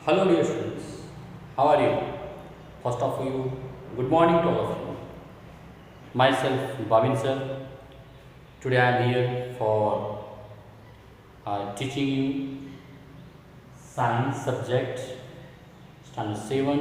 Hello dear students, how are you? First of you, good morning to all of you. Myself, Bhavin sir. Today I am here for teaching you science subject standard 7.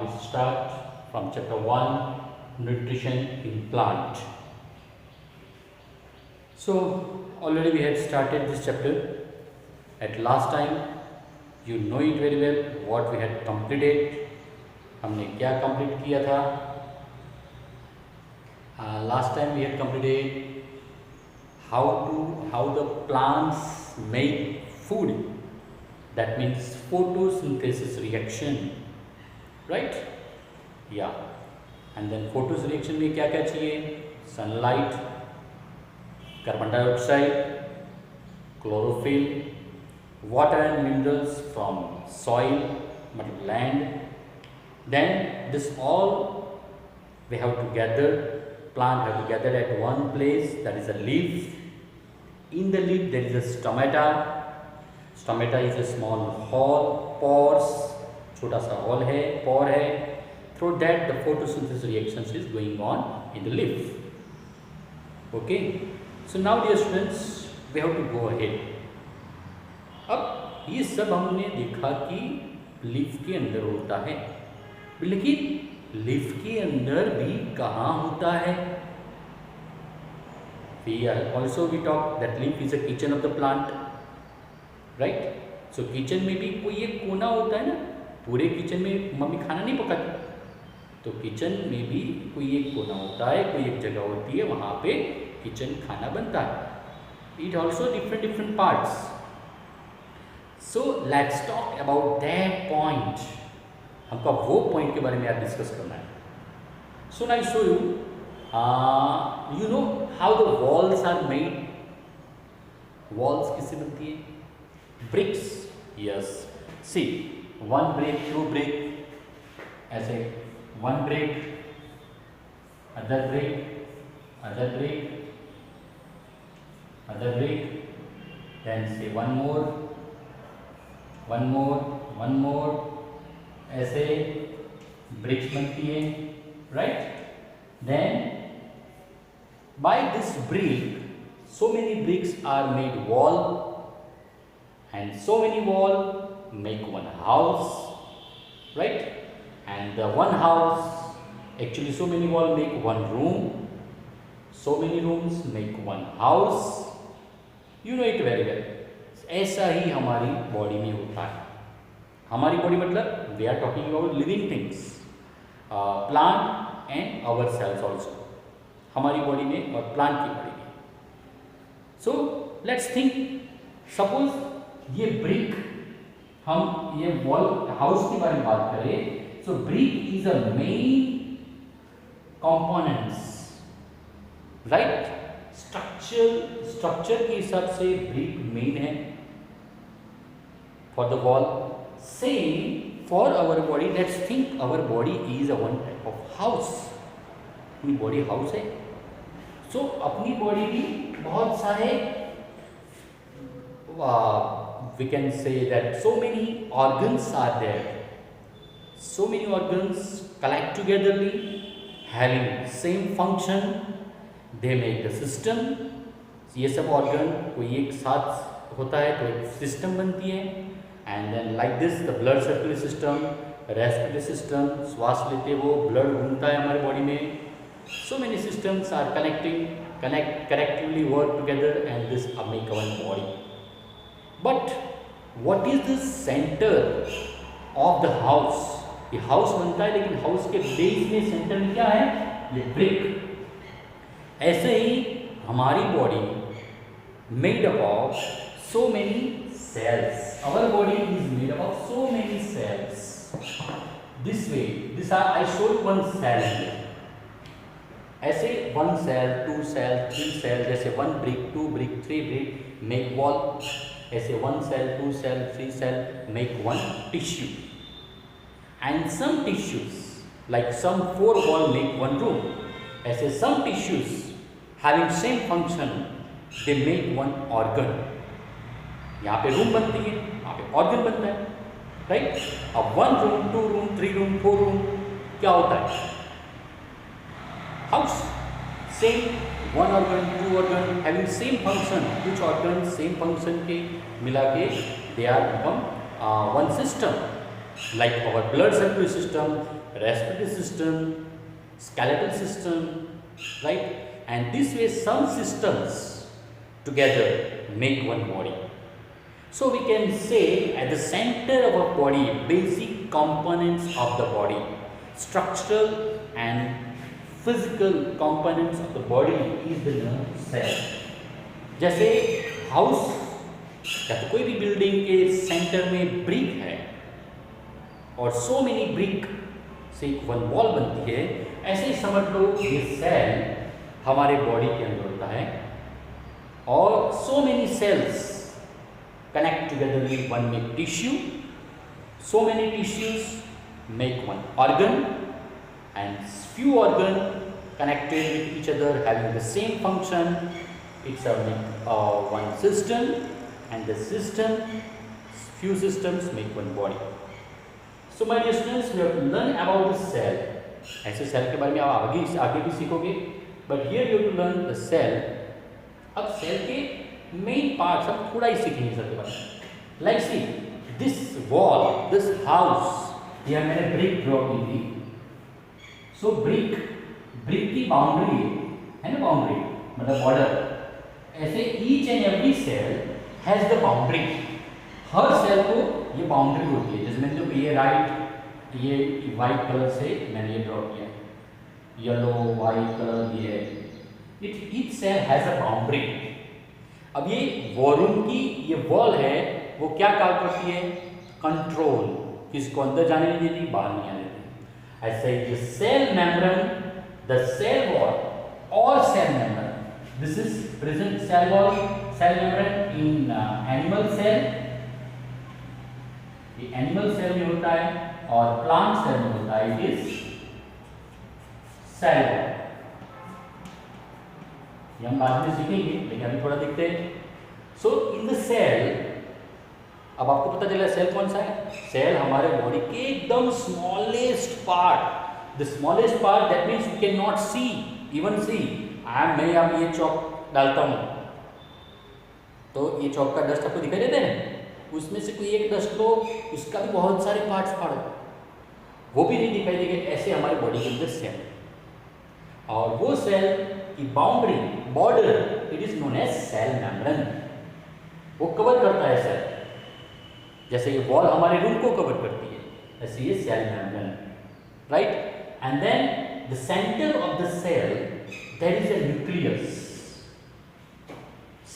We start from chapter 1, nutrition in plant. So already we had started this chapter. At last time you know it very well what we had completed. हमने क्या complete किया था? Last time we had completed how the plants make food. That means photosynthesis reaction, right? Yeah. And then photosynthesis reaction में क्या क्या चाहिए? Sunlight, carbon dioxide, chlorophyll, water and minerals from soil, land. Then this all we have to gather, plant have to gather at one place, that is a leaf. In the leaf there is a stomata. Stomata is a small hole, pores, छोटा सा hole है, pore है. Through that the photosynthesis reactions is going on in the leaf. Okay. So now dear students, we have to go ahead. अब ये सब हमने देखा कि लीफ के अंदर होता है, लेकिन लीफ के अंदर भी कहाँ होता है? Also we talk that leaf is a kitchen of the plant, right? So kitchen में भी कोई एक कोना होता है ना, पूरे किचन में मम्मी खाना नहीं पकाती, तो किचन में भी कोई एक कोना होता है, कोई एक जगह होती है, वहाँ पे किचन खाना बनता है. It also different parts. So let's talk about that point. हमको वो पॉइंट के बारे में आज डिस्कस करना है. So now I show you. You know how the walls are made. Walls किससे बनती है? Bricks. Yes. See, one brick, two brick. ऐसे one brick, other brick, other brick, other brick. Then say one more. ऐसे bricks बनती है, right? Then by this brick, so many bricks are made wall, and so many wall make one house, right? And the one house, actually so many wall make one room, so many rooms make one house. You know it very well. ऐसा ही हमारी body में होता है. हमारी body मतलब we are talking about living things, plant and our cells also. हमारी body में और प्लांट की बॉडी में. सो लेट्स थिंक, सपोज ये ब्रिक, हम ये वॉल हाउस के बारे में बात करें, so brick is a main components, right? Structure के हिसाब से ब्रिक मेन है for the wall. Same for our body. Let's think our body is a one type of house. अपनी बॉडी हाउस है. So अपनी बॉडी भी बहुत सारे we can say that so many organs are there. So many organs collect togetherly, having same function. They make the system. ये सब organ कोई एक साथ होता है तो एक सिस्टम बनती है. And then like this the blood circulatory system, respiratory system, श्वास लेते वो ब्लड घूमता है हमारी बॉडी में. So many systems are connectively work together and this make our body. But what is the centre of the house? ये house बनता है, लेकिन हाउस के बेस में सेंटर में क्या है? ये ब्रिक. ऐसे ही हमारी body made up of so many cells. Our body is made up of so many cells. This way, I show you one cell here. ऐसे one cell, two cell, three cell, जैसे one brick, two brick, three brick make wall. ऐसे one cell, two cell, three cell make one tissue. And some tissues, like some four wall make one room. ऐसे some tissues having same function, they make one organ. यहाँ पे room बनती है, वहाँ पे organ बनता है. राइट। अब 1 रूम, 2 रूम, 3 रूम, 4 रूम क्या होता है? House. Same 1 organ, 2 organ having same function, कुछ organ same function के मिला के they are become one system, like our blood circulatory system, respiratory system, skeletal system, right? And this way some systems together make one body. So we can say at the center of our body, basic components of the body, structural and physical components of the body is the cell. जैसे house या तो कोई भी building के centre में brick है और so many brick से वन वॉल बनती है, ऐसे ही समझ लो ये सेल हमारे बॉडी के अंदर होता है और so many cells connect together one make tissue, so many tissues make one organ, and few organ connected with each other having the same function, it's a one system, and the system, few systems make one body. So my dear students, we have to learn about the cell. ऐसे cell के बारे में आप आगे भी सीखोगे, but here you have to learn the cell. अब cell के मेन पार्ट्स हम थोड़ा ही सीखेंगे सर के बारे में। Like see this wall, this house, यह मैंने ब्रिक ड्रॉ की थी। सो ब्रिक की बाउंड्री है ना, बाउंड्री मतलब बॉर्डर। ऐसे each and every cell has the boundary. हर सेल को ये बाउंड्री होती है। जैसे मैंने तो ये राइट, ये वाइट कलर से मैंने ये ड्रॉ किया, येलो वाइट कलर ये है। Each cell has a boundary. अब ये वॉरूम की ये वॉल है, वो क्या काम करती है? कंट्रोल, किसको अंदर जाने नहीं देती, बाहर नहीं आने देती। ऐसे ये cell membrane, the cell wall और cell membrane, this is present cell wall, cell membrane in animal cell, ये एनिमल सेल में होता है और प्लांट सेल में होता है, इट इज सेल वॉल। ये हम बाद में सीखेंगे, लेकिन अभी थोड़ा देखते हैं। सो इन द सेल, अब आपको पता चला सेल कौन सा है? सेल हमारे बॉडी के एकदम smallest part, the smallest part, that means we can not see, even see. मैं अब ये चौक डालता हूँ तो ये चौक का डस्ट आपको दिखाई देता है, उसमें से कोई एक डस्ट लो, उसका भी बहुत सारे पार्ट्स फाड़ो, वो भी नहीं दिखाई देगा। ऐसे हमारे बॉडी के अंदर सेल, और वो सेल की boundary, border, it is known as cell membrane. वो कवर करता है सेल, जैसे ये वॉल हमारे रूम को कवर करती है, ऐसे ये cell membrane, right. And then the centre of the cell, there is a nucleus.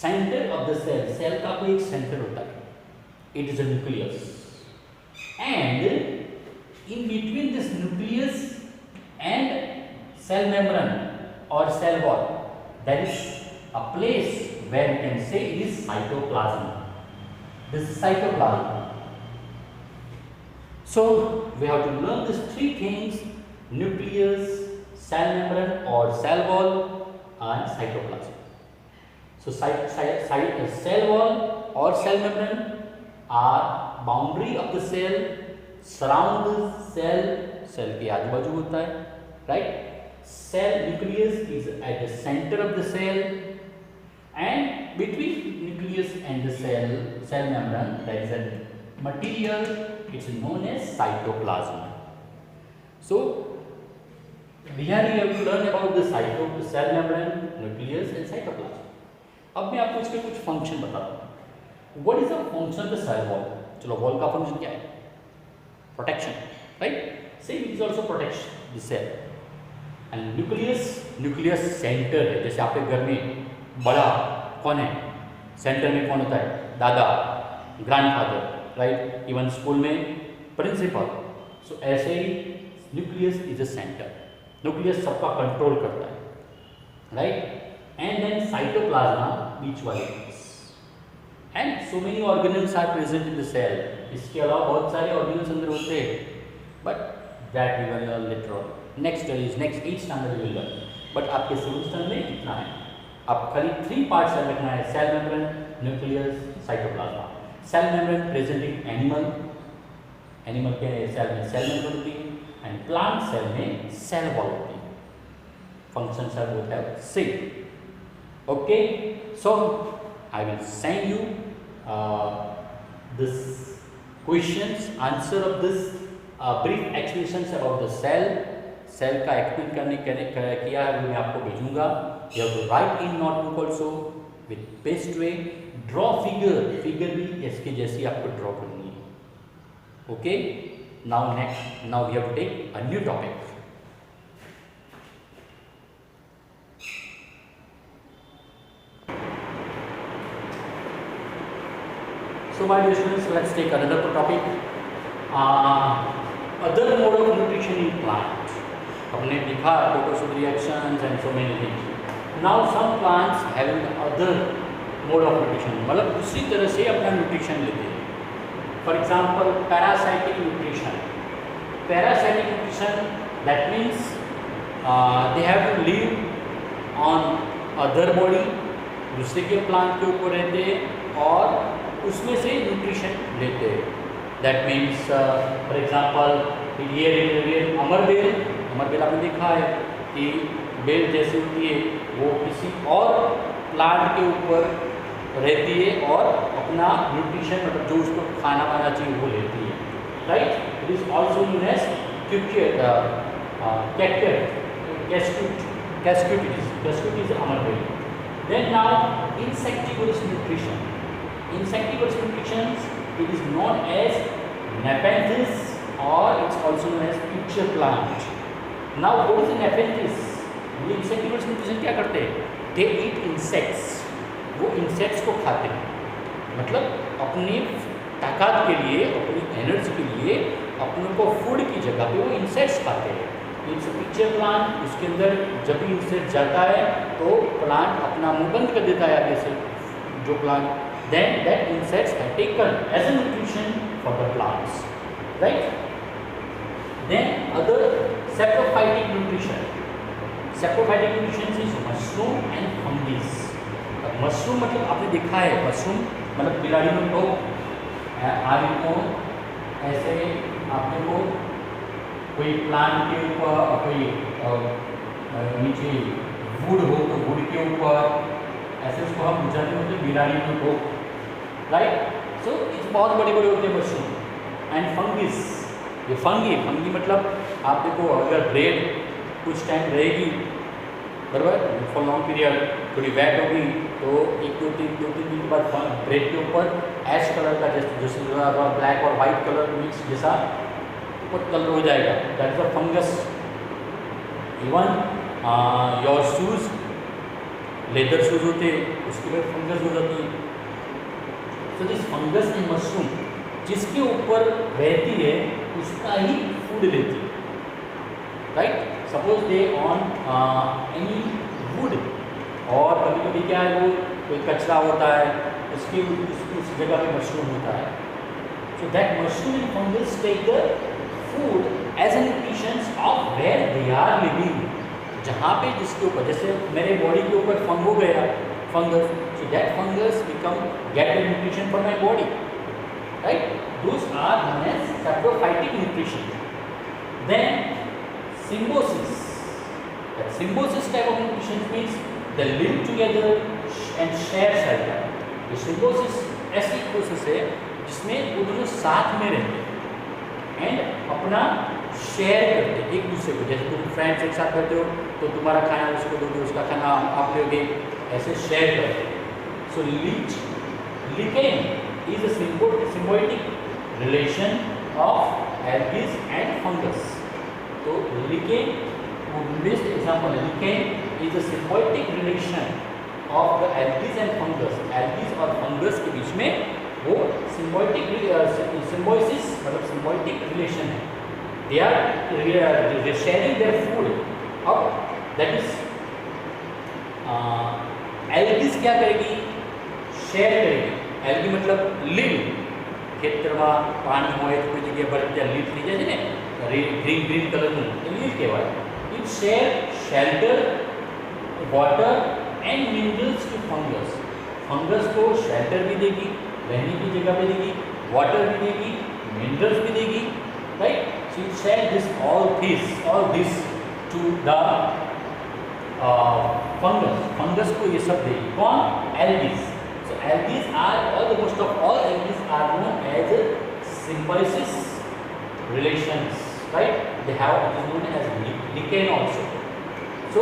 Centre of the cell, cell का कोई एक सेंटर होता है, it is a nucleus, and in between this nucleus and cell membrane or cell wall, there is a place where we can say it is cytoplasm. This is cytoplasm. So we have to learn these three things: nucleus, cell membrane or cell wall, and cytoplasm. So cell wall or cell membrane are boundary of the cell, surround the cell, cell के आजू बाजू होता है, right? Cell nucleus is at the center of the cell, and between nucleus and the cell membrane there is a material, it's known as cytoplasm. So here you have to learn about the cell membrane, nucleus and cytoplasm. अब मैं आपको इसके कुछ function बताता हूँ। What is the function of the cell wall? चलो wall का function क्या है? Protection, right? Same, it is also protection the cell. And nucleus centre है। जैसे आपके घर में बड़ा कौन है, सेंटर में कौन होता है? दादा, ग्रैंडफादर, राइट। इवन स्कूल में प्रिंसिपल। सो ऐसे ही nucleus is a centre, nucleus सबका कंट्रोल करता है, राइट। एंड देन साइटोप्लाज्मा, बीच वाले and so many organelles are present in the cell. इसके अलावा बहुत सारे ऑर्गेनल्स अंदर होते हैं, but that we will learn later on. Next eight standard will learn, but आपके सिविल स्टैंडर्ड में इतना है। आप खाली 3 पार्ट्स रखना है: cell membrane, nucleus, cytoplasm. Cell membrane present in animal, animal के सेल में सेल मेम्ब्रेन होती है, एंड प्लांट सेल में सेल वॉल होती है. Functions are both have same. Okay, so I will send you this questions, answer of this brief explanations about the cell. Cell का explain किया है वो मैं आपको भेजूंगा. You have to write in notebook also with best way. Draw figure भी इसके जैसी आपको ड्रॉ करनी है. Okay, now we have to take a new topic. So my dear students, let's take another topic. Other mode of nutrition in plant. हमने देखा photosynthetic reactions and so many things. Now some plants having other mode of nutrition, मतलब उसी तरह से अपना nutrition लेते हैं. For example, parasitic nutrition. Parasitic nutrition, that means they have to live on other body, दूसरे के plant के ऊपर रहते हैं और उसमें से न्यूट्रिशन लेते हैं. दैट मीन्स फॉर एग्जाम्पल ये अमरबेल आपने देखा है कि बेल जैसी होती है वो किसी और प्लांट के ऊपर रहती है और अपना न्यूट्रिशन मतलब जो उसको खाना वाना चाहिए वो लेती है. Right, it is also known as cuscuta is अमरबेल. Then now insectivorous nutrition. Insectivorous nutrition, it is known as Nepenthes or it's also known as pitcher plant. Now what is Nepenthes? ये insectivorous nutrition क्या करते हैं? They eat insects. वो insects को खाते हैं. मतलब अपनी ताकत के लिए, अपनी एनर्जी के लिए, अपनों को फूड की जगह पे वो insects खाते हैं. It's a pitcher plant. उसके अंदर जब भी insect जाता है तो प्लांट अपना मुंह बंद कर देता है आगे से जो plant. Then that insects are taken as a nutrition for the plants, right? Then other saprophytic nutrition. Saprophytic nutrition is mushroom and fungus. Mushroom मतलब आपने देखा है मशरूम मतलब बिलाड़ियों को आदि को ऐसे आपने को कोई प्लांट के ऊपर कोई नीचे वुड हो तो वुड के ऊपर ऐसे उसको हम गुजरते होते बिलाड़ियों को. राइट, सो इस बहुत बड़े बड़े होते हैं मशरूम. एंड फंगिस, ये फंगी मतलब आप देखो अगर ब्रेड कुछ टाइम रहेगी बराबर फॉर लॉन्ग पीरियड थोड़ी वेट होगी तो एक दो तीन दिन के बाद ब्रेड के ऊपर ऐश कलर का जैसे ब्लैक और वाइट कलर मिक्स जैसा ऊपर कलर हो जाएगा. That is a fungus. Even your shoes, leather shoes होते हैं उसके बाद फंगस हो जाती है. तो दिस फंगस इन मशरूम जिसके ऊपर रहती है उसका ही फूड लेती है. Right, suppose they on any would और कभी कभी क्या है वो कोई कचरा होता है उसकी उस जगह पे मशरूम होता है. So that mushroom in fungus take the food as an nutrition of where they are living. जहाँ पे जिसके ऊपर जैसे मेरे बॉडी के ऊपर फंग हो गया fungus, so that fungus get the nutrition for my body, right? Those are known as saprophytic nutrition. Then symbiosis. That symbiosis type of nutrition means they live together and share shelter. ये symbiosis ऐसी process है जिसमें वो दोनों साथ में रहते हैं एंड अपना शेयर करते हैं एक दूसरे को. जैसे तुम फ्रेंड्स एक साथ रहते हो तो तुम्हारा खाना उसको दोगे, उसका खाना आप लोगे, ऐसे शेयर करते हैं. सो lichen is a symbiotic relation of algae and fungus. तो lichen बेस्ट एग्जाम्पल है. lichen is a symbiotic relation of the algae and fungus. algae और fungus के बीच में वो symbiotic symbiosis मतलब symbiotic relation है. they are sharing their food. अब that is algae क्या करेगी? शेयर करेगी. एल्गी मतलब लिव ખેતરમાં પાણી હોય તો કોઈ જગ્યાએ પર ત્યાં લીફ થઈ જાય છે ને ગ્રીન કલરનું એ લીફ કહેવાય. It share shelter water and minerals to fungus. Fungus को शेल्टर भी देगी, रहने की जगह भी देगी, वाटर भी देगी, मिनरल्स भी देगी she shared all this to the fungus को ये सब दे कौन algae. So algae are most of all algae are known as symbiosis relations, right? They have what is known as lichen also. So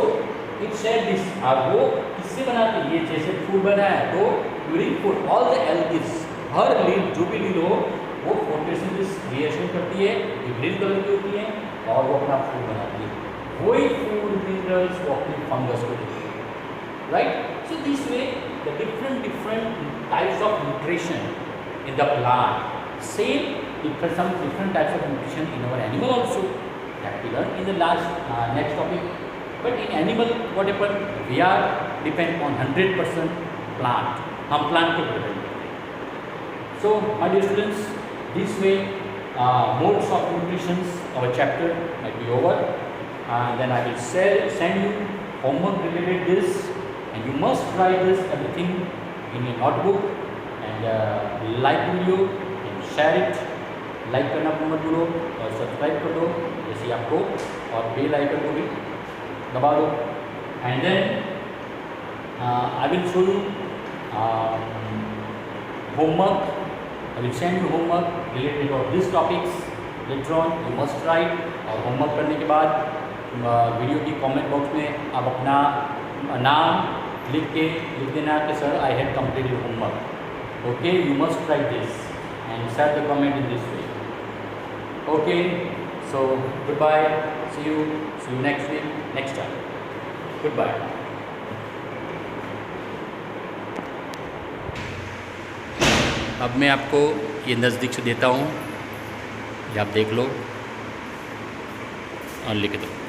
it said this वो किससे बनाते हैं, ये जैसे फूल बनाया तो during food all the algae her leaf जो भी लीफ हो वो फोटोसिंथेसिस रिएक्शन करती है, ग्रीन कलर की होती है और वो अपना फूड बनाती है. वही फूड मिनरल्स वो अपने फंगस को देती है, right. So this way the different types of nutrition in the plant, same some different types of nutrition in our animal also that we learn in the next topic. But in animal what happen, we are depend on 100% plant, हम plant पे depend करते हैं. So my dear students, this way modes of nutrition our chapter might be over, and then I will send you homework related this, and you must write this everything in your notebook, and like video and share it. Like करना मत भूलो और subscribe कर दो जैसे आपको, और bell icon को भी दबा दो. And then I will show you homework. I will send you homework related of this topics later on. You must write. और होमवर्क करने के बाद वीडियो की कमेंट बॉक्स में आप अपना नाम लिख देना कि sir I have completed homework. Okay, you must right this and share the comment in this way. Okay, so goodbye, see you next week, next time. Goodbye. अब मैं आपको ये नज़दीक से देता हूँ, ये आप देख लो और लिख दो.